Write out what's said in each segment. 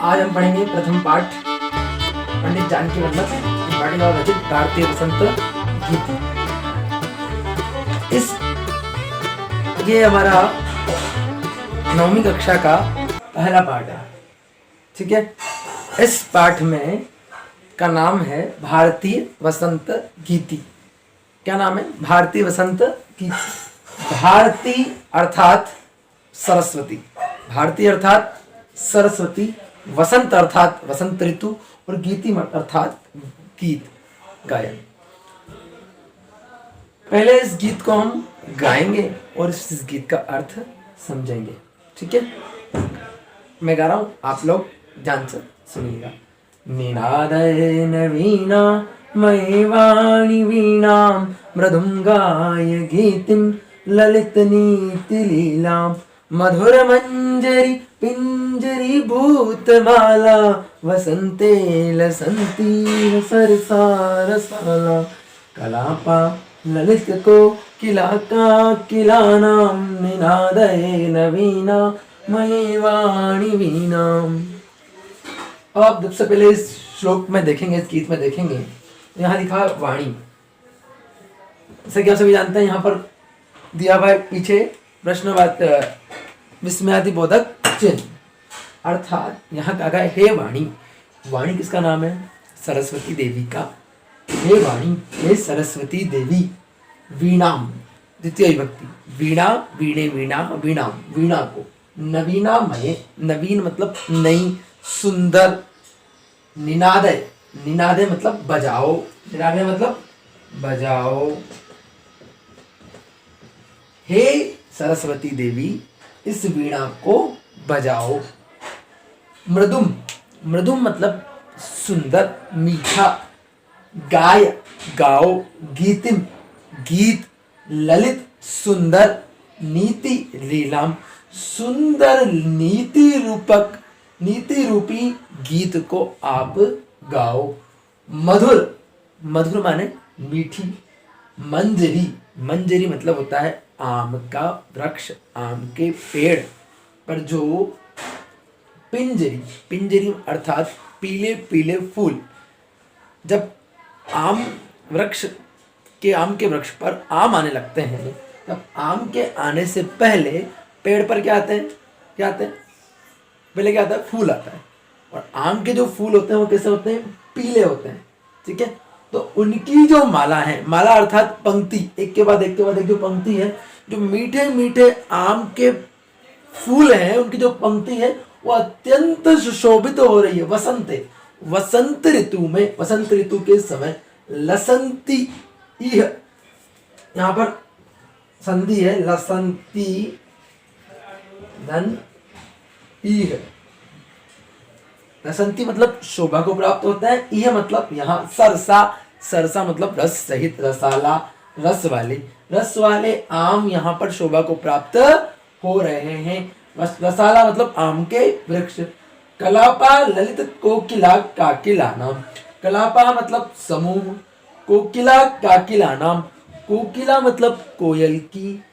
आज हम पढ़ेंगे प्रथम पाठ पंडित जानकी वल्लभ त्रिपाठी द्वारा रचित भारतीय वसंत गीत। ये हमारा 9वीं कक्षा का पहला पाठ है। ठीक है, इस पाठ में का नाम है भारतीय वसंत गीति। क्या नाम है? भारतीय वसंत गीति। भारती अर्थात सरस्वती, भारती अर्थात सरस्वती, वसंत अर्थात वसंत ऋतु और गीति अर्थात गीत गायन। पहले इस गीत को हम गाएंगे और इस गीत का अर्थ समझेंगे। ठीक है, मैं गा रहा हूं, आप लोग ध्यान से सुनिएगा। निनादय नवीना मयि वाणी वीणां मृदुंगाय गीतिं ललित नीति लीलां मधुर मंजरी पिंजरी भूतमाला वसंते लसंती सरसा रसाला कलापा ललित को किला का किलानां निनादय नवीना मयि वाणी वीणां। अब सबसे पहले इस श्लोक में देखेंगे, इस गीत में देखेंगे, यहाँ लिखा वाणी। जैसे कि आप सभी जानते हैं, यहाँ पर दिया हुआ है पीछे प्रश्नवाद विस्मयादिबोधक चिन्ह, अर्थात यहाँ कहा गया हे वाणी। वाणी किसका नाम है? सरस्वती देवी का। हे वाणी, हे सरस्वती देवी। वीणाम द्वितीय विभक्ति, वीणा वीणे वीणा वीणाम, वीणा को नवीना मये, नवीन मतलब नई सुंदर, निनादय, निनादय मतलब बजाओ, निनादय मतलब बजाओ। हे सरस्वती देवी, इस वीणा को बजाओ। मृदुम, मृदुम मतलब सुंदर मीठा। गाय गाओ, गीतिम गीत, ललित सुंदर, नीति लीलाम सुंदर नीति रूपक, नीति रूपी गीत को आप गाओ। मधुर, मधुर माने मीठी। मंजरी, मंजरी मतलब होता है आम का वृक्ष, आम के पेड़ पर जो पिंजरी, पिंजरी अर्थात पीले पीले फूल। जब आम वृक्ष के, आम के वृक्ष पर आम आने लगते हैं, तब आम के आने से पहले पेड़ पर क्या आते हैं? क्या आते हैं? पहले क्या आता है? फूल आता है। और आम के जो फूल होते हैं वो कैसे होते हैं? पीले होते हैं। ठीक है, तो उनकी जो माला है, माला अर्थात पंक्ति, एक के बाद एक के बाद एक जो पंक्ति है, जो मीठे मीठे आम के फूल हैं, उनकी जो पंक्ति है वो अत्यंत सुशोभित हो रही है। वसंते, वसंत ऋतु में, वसंत ऋतु के समय लसंती, यहां पर संधि है, लसंती धन ईह। लसंती मतलब शोभा को प्राप्त होता है, यह मतलब यहाँ सरसा, सरसा मतलब रस सहित, रसाला रस वाले, रस वाले आम यहाँ पर शोभा को प्राप्त हो रहे हैं। रसाला मतलब आम के वृक्ष। कलापा ललित कोकिला काकिला नाम, कलापा मतलब समूह, कोकिला काकिला नाम, कोकिला मतलब कोयल की,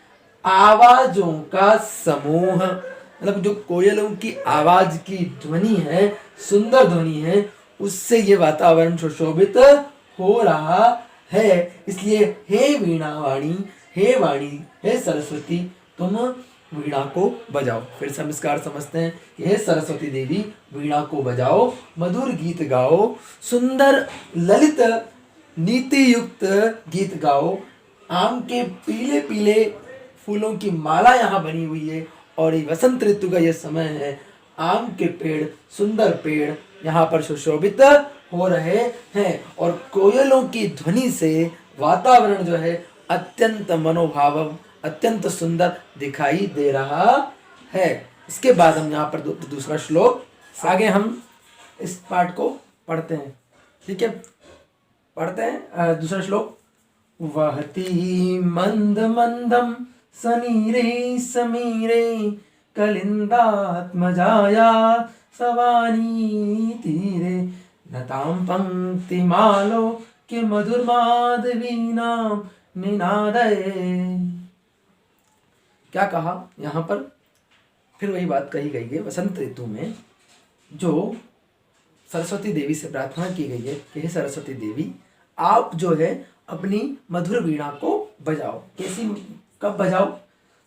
आवाजों का समूह, मतलब जो कोयलों की आवाज की ध्वनि है, सुंदर ध्वनि है, उससे ये वातावरण सुशोभित हो रहा है। इसलिए हे वीणा वाणी, हे वाणी, हे सरस्वती, तुम वीणा को बजाओ। फिर से हम इसका अर्थ समझते हैं कि हे सरस्वती देवी, वीणा को बजाओ, मधुर गीत गाओ, सुंदर ललित नीति युक्त गीत गाओ। आम के पीले पीले फूलों की माला यहाँ बनी हुई है और ये वसंत ऋतु का ये समय है। आम के पेड़, सुंदर पेड़ यहाँ पर सुशोभित हो रहे हैं और कोयलों की ध्वनि से वातावरण जो है अत्यंत मनोभाव, अत्यंत सुंदर दिखाई दे रहा है। इसके बाद हम यहाँ पर दूसरा श्लोक, आगे हम इस पाठ को पढ़ते हैं। ठीक है, पढ़ते हैं दूसरा श्लोक। वहती मंद मंदम सनीरे समीरे कलिंदात्मजाया सवानी तीरे नतां पंक्ति मालो के मधुर माधवीनां निनादय। क्या कहा यहाँ पर? फिर वही बात कही गई है। वसंत ऋतु में जो सरस्वती देवी से प्रार्थना की गई है कि हे सरस्वती देवी, आप जो है अपनी मधुर वीणा को बजाओ। कैसी, कब बजाओ?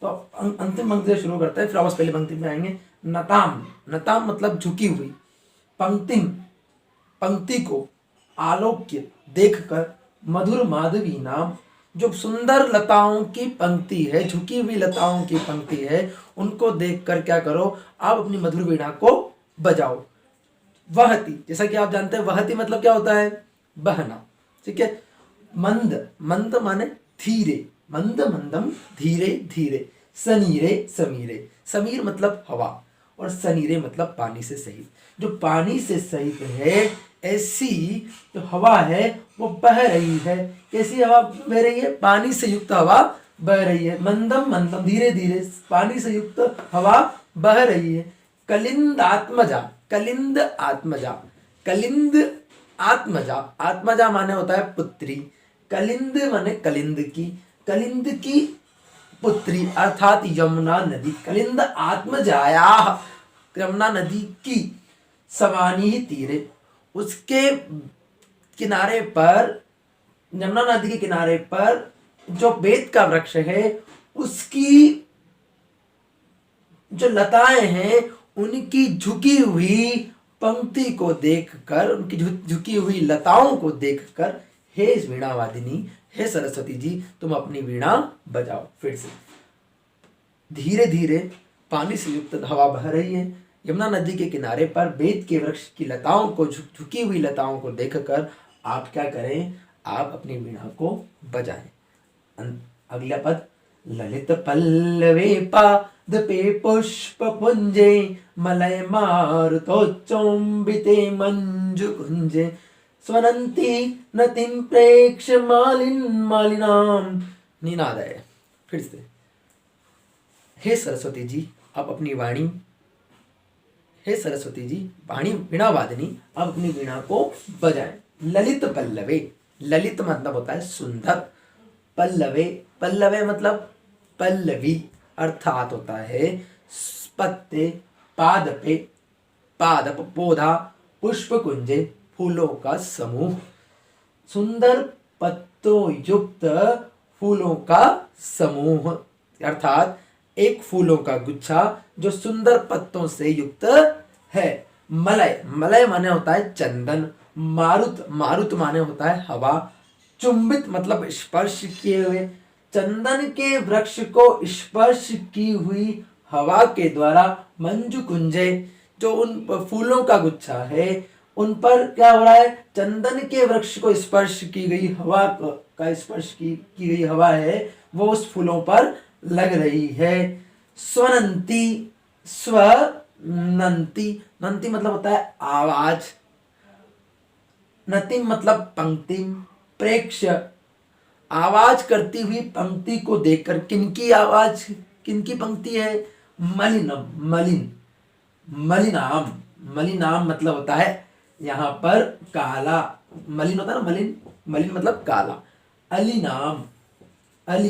तो अंतिम पंक्ति से शुरू करते हैं, फिर वापस पहले पंक्ति में आएंगे। नताम, नताम मतलब झुकी हुई, पंक्तिम पंक्ति को, आलोक्य देखकर, मधुर माधवी नाम जो सुंदर लताओं की पंक्ति है, झुकी हुई लताओं की पंक्ति है, उनको देखकर क्या करो, आप अपनी मधुर वीणा को बजाओ। वहती, जैसा कि आप जानते हैं वहती मतलब क्या होता है, बहना, ठीक है। मंद, मंद माने धीरे, मंद मंदम धीरे धीरे। सनीरे समीरे, समीर मतलब हवा और सनीरे मतलब पानी से सहित। जो पानी से सहित है, ऐसी जो हवा है वो बह रही है। कैसी हवा बह रही है? पानी से युक्त हवा बह रही है। मंदम मंदम धीरे धीरे पानी से युक्त हवा बह रही है। कलिंद आत्मजा, कलिंद आत्मजा, कलिंद आत्मजा, आत्मजा माने होता है पुत्री, कलिंद माने कलिंद की पुत्री अर्थात यमुना नदी। कलिंद आत्मजाया, यमुना नदी की, सवानी ही तीरे, उसके किनारे पर, यमुना नदी के किनारे पर जो बेत का वृक्ष है उसकी जो लताएं हैं उनकी झुकी हुई पंक्ति को देखकर, उनकी झुकी हुई लताओं को देखकर, हे वीणा वादिनी, हे सरस्वती जी, तुम अपनी वीणा बजाओ। फिर से धीरे धीरे पानी से युक्त हवा बह रही है। यमुना नदी के किनारे पर बेत के वृक्ष की लताओं को, झुकी हुई लताओं को देखकर आप क्या करें, आप अपनी वीणा को बजाएं। अगला पद, ललित पल्लवे पादपे पुष्प पुंजे मलय मारुतोच्चोम्बिते मंजु कुंजे स्वनंती नतिम प्रेक्ष मालिनाम निनादय। फिर से, हे सरस्वती जी, आप अपनी वाणी, हे सरस्वती जी, वाणी वीणा वादिनी, आप अपनी वीणा को बजाएं। ललित पल्लवे, ललित मतलब होता है सुंदर, पल्लवे, पल्लवे मतलब पल्लवी अर्थात होता है पत्ते, पादपे, पादप पौधा, पुष्प कुंजे फूलों का समूह, सुंदर पत्तों युक्त फूलों का समूह अर्थात एक फूलों का गुच्छा जो सुंदर पत्तों से युक्त है। मलय, मलय माने होता है चंदन, मारुत, मारुत माने होता है हवा, चुंबित मतलब स्पर्श किए हुए, चंदन के वृक्ष को स्पर्श की हुई हवा के द्वारा, मंजु कुंजे जो उन फूलों का गुच्छा है उन पर क्या हो रहा है, चंदन के वृक्ष को स्पर्श की गई हवा का स्पर्श की गई हवा है वो उस फूलों पर लग रही है। स्वनंती, स्वनंती, नंती मतलब होता है आवाज, नतिम मतलब पंक्तिम, प्रेक्ष आवाज करती हुई पंक्ति को देखकर, किनकी आवाज, किनकी पंक्ति है, मलिनम, मलिन, मलिनाम, मलिनाम मतलब होता है यहाँ पर काला, मलिन होता है ना, मलिन, मलिन मतलब काला। अली नाम, अली,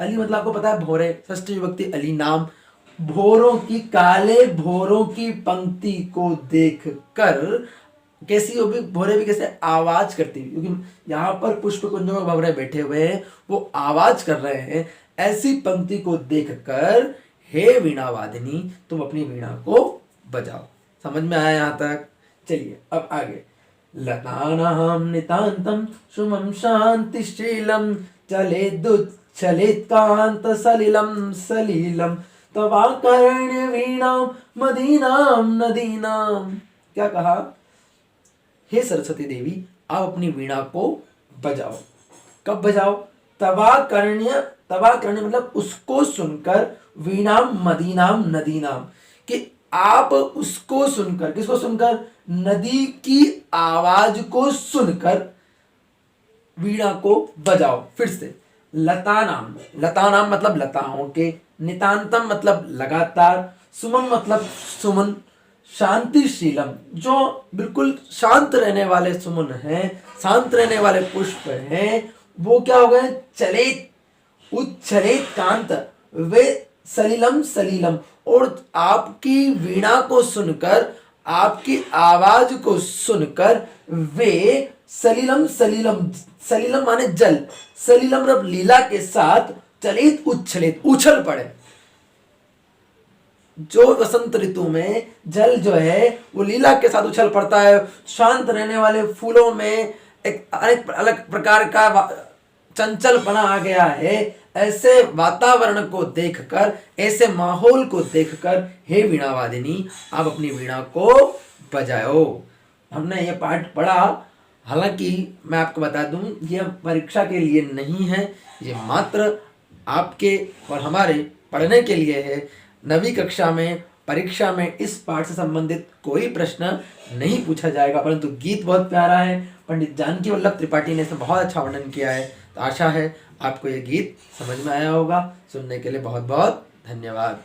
अली मतलब आपको पता है भोरे, षष्ठी विभक्ति अली नाम, भोरों की, काले भोरों की पंक्ति को देखकर, कैसी हो भी भोरे भी कैसे आवाज करती हुई, क्योंकि यहाँ पर पुष्प कुंजों में भंवरे बैठे हुए हैं, वो आवाज कर रहे हैं। ऐसी पंक्ति को देखकर हे वीणा वादिनी, तुम अपनी वीणा को बजाओ। समझ में आया यहाँ तक? चलिए अब आगे। लतानां नितान्तं शुभं शान्तिशीलं चलेत्कान्त सलिलं सलीलं तवाकर्ण्य वीणां मदीनां नदीनां। क्या कहा? हे सरस्वती देवी, आप अपनी वीणा को बजाओ। कब बजाओ? तवाकर्ण्य, तवाकर्ण्य मतलब उसको सुनकर, वीणाम मदीनाम नदीनाम, कि आप उसको सुनकर, किसको सुनकर? नदी की आवाज को सुनकर वीणा को बजाओ। फिर से, लता नाम, लता नाम मतलब लताओं के, नितांतम मतलब लगातार, सुमन मतलब सुमन, शांतिशीलम जो बिल्कुल शांत रहने वाले सुमन हैं, शांत रहने वाले पुष्प हैं, वो क्या हो गए? चलित, उच्छलित कांत, वे सलीलम सलीलम, और आपकी वीणा को सुनकर आपकी आवाज को सुनकर वे सलिलम सलिलम, सलिलम माने जल, सलिलम रब लीला के साथ चलित उच्छलित उछल पड़े। जो वसंत ऋतु में जल जो है वो लीला के साथ उछल पड़ता है, शांत रहने वाले फूलों में एक अनेक अलग प्रकार का चंचलपना आ गया है। ऐसे वातावरण को देखकर, ऐसे माहौल को देखकर हे वीणा वादिनी आप अपनी वीणा को बजाओ। हमने ये पाठ पढ़ा, हालांकि मैं आपको बता दूं ये परीक्षा के लिए नहीं है, ये मात्र आपके और हमारे पढ़ने के लिए है। 9वीं कक्षा में परीक्षा में इस पाठ से संबंधित कोई प्रश्न नहीं पूछा जाएगा, परंतु गीत बहुत प्यारा है। पंडित जानकी वल्लभ त्रिपाठी ने इसमें बहुत अच्छा वर्णन किया है। तो आशा है आपको ये गीत समझ में आया होगा। सुनने के लिए बहुत बहुत धन्यवाद।